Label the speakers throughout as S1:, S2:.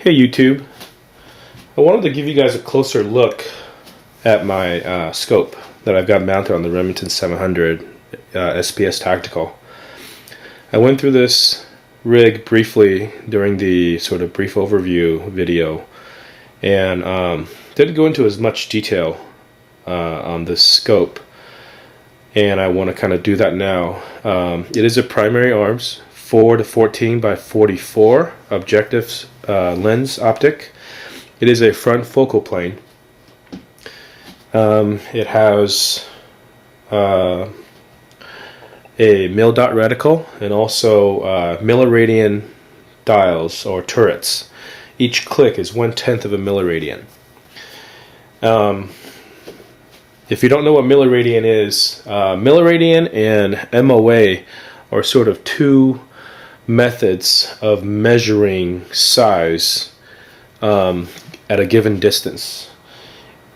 S1: Hey YouTube, I wanted to give you guys a closer look at my scope that I've got mounted on the Remington 700 SPS Tactical. I went through this rig briefly during the sort of brief overview video and didn't go into as much detail on this scope, and I want to kind of do that now. It is a primary arms 4 to 14 by 44 objective lens optic. It is a front focal plane. It has a Mildot reticle and also milliradian dials or turrets. Each click is 1/10 of a milliradian. If you don't know what milliradian is, milliradian and MOA are sort of two methods of measuring size at a given distance.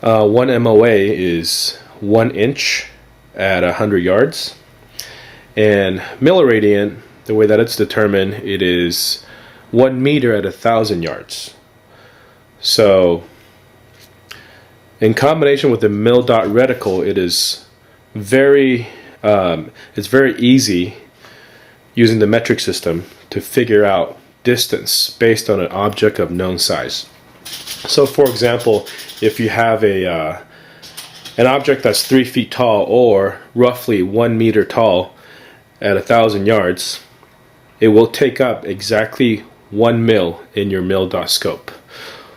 S1: One MOA is 1 inch at 100 yards, and milliradian, the way that it's determined, it is 1 meter at 1,000 yards. So in combination with the Mildot reticle, it is it's very easy using the metric system to figure out distance based on an object of known size. So for example, if you have an object that's 3 feet tall or roughly 1 meter tall at 1,000 yards, it will take up exactly 1 mil in your Mildot scope.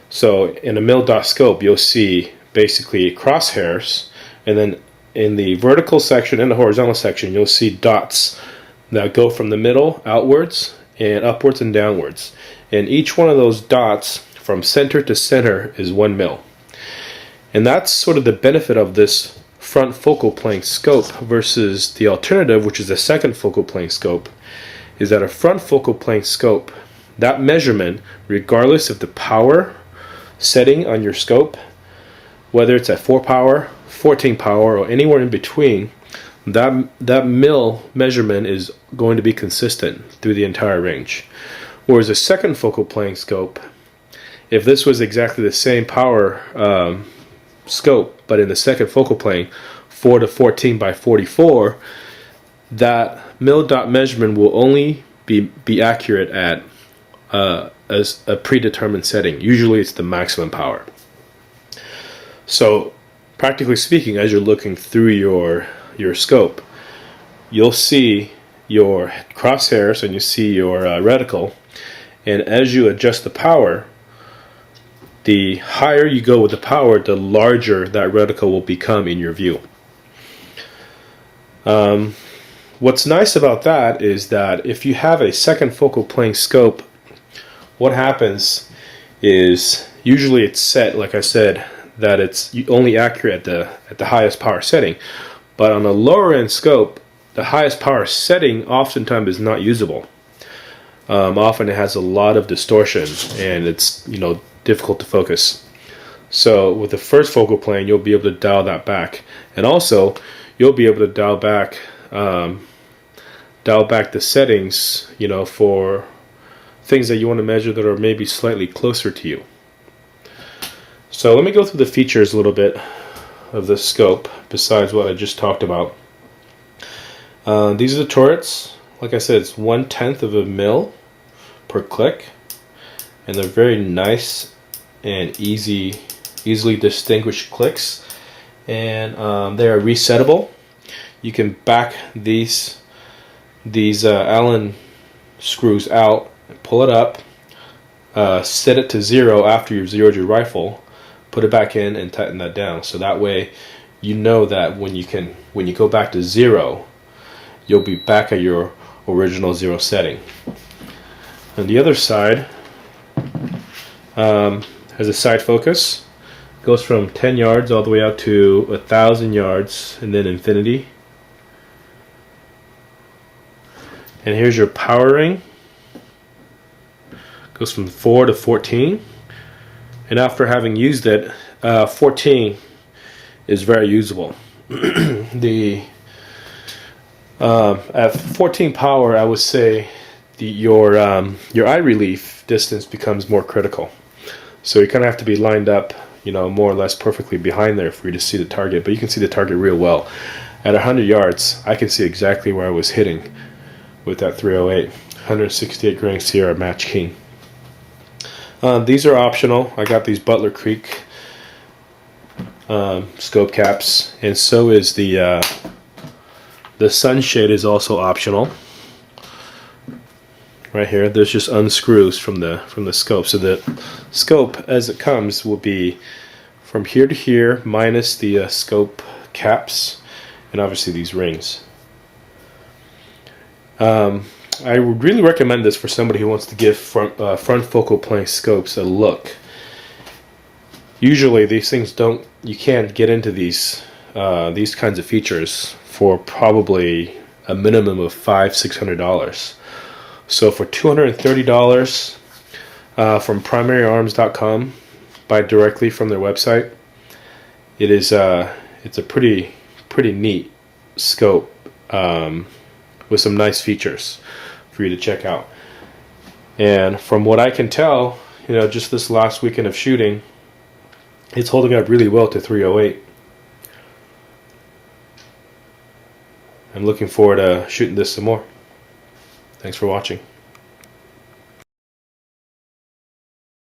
S1: So in a Mildot scope, you'll see basically crosshairs, and then in the vertical section and the horizontal section, you'll see dots that go from the middle outwards and upwards and downwards. And each one of those dots from center to center is 1 mil. And that's sort of the benefit of this front focal plane scope versus the alternative, which is the second focal plane scope, is that a front focal plane scope, that measurement, regardless of the power setting on your scope, whether it's at 4 power, 14 power, or anywhere in between, that mil measurement is going to be consistent through the entire range. Whereas a second focal plane scope, if this was exactly the same power scope, but in the second focal plane, 4 to 14 by 44, that Mildot measurement will only be accurate at as a predetermined setting. Usually it's the maximum power. So practically speaking, as you're looking through your scope, you'll see your crosshairs and you see your reticle, and as you adjust the power, the higher you go with the power, the larger that reticle will become in your view. What's nice about that is that if you have a second focal plane scope, what happens is usually it's set, like I said, that it's only accurate at the highest power setting. But on a lower end scope, the highest power setting oftentimes is not usable. Often it has a lot of distortion and it's difficult to focus. So with the first focal plane, you'll be able to dial that back, and also you'll be able to dial back the settings, for things that you want to measure that are maybe slightly closer to you. So let me go through the features a little bit of this scope besides what I just talked about. These are the turrets. Like I said, it's 1/10 of a mil per click, and they're very nice and easily distinguished clicks, and they are resettable. You can back these Allen screws out, pull it up, set it to 0 after you've zeroed your rifle, put it back in, and tighten that down. So that way, you know that when you go back to 0, you'll be back at your original 0 setting. On the other side, has a side focus. Goes from 10 yards all the way out to 1,000 yards, and then infinity. And here's your power ring. Goes from 4 to 14. And after having used it, 14 is very usable. At 14 power, I would say your eye relief distance becomes more critical. So you kind of have to be lined up, you know, more or less perfectly behind there for you to see the target. But you can see the target real well. At 100 yards, I can see exactly where I was hitting with that 308. 168 grain Sierra Match King. These are optional. I got these Butler Creek scope caps, and so is the sunshade is also optional. Right here, there's just unscrews from the scope. So the scope, as it comes, will be from here to here minus the scope caps, and obviously these rings. I would really recommend this for somebody who wants to give front focal plane scopes a look. Usually these things you can't get into these kinds of features for probably a minimum of $500-600. So for $230 from primaryarms.com, buy directly from their website. It's a pretty neat scope with some nice features for you to check out. And from what I can tell, you know, just this last weekend of shooting, it's holding up really well to 308. I'm looking forward to shooting this some more. Thanks for watching.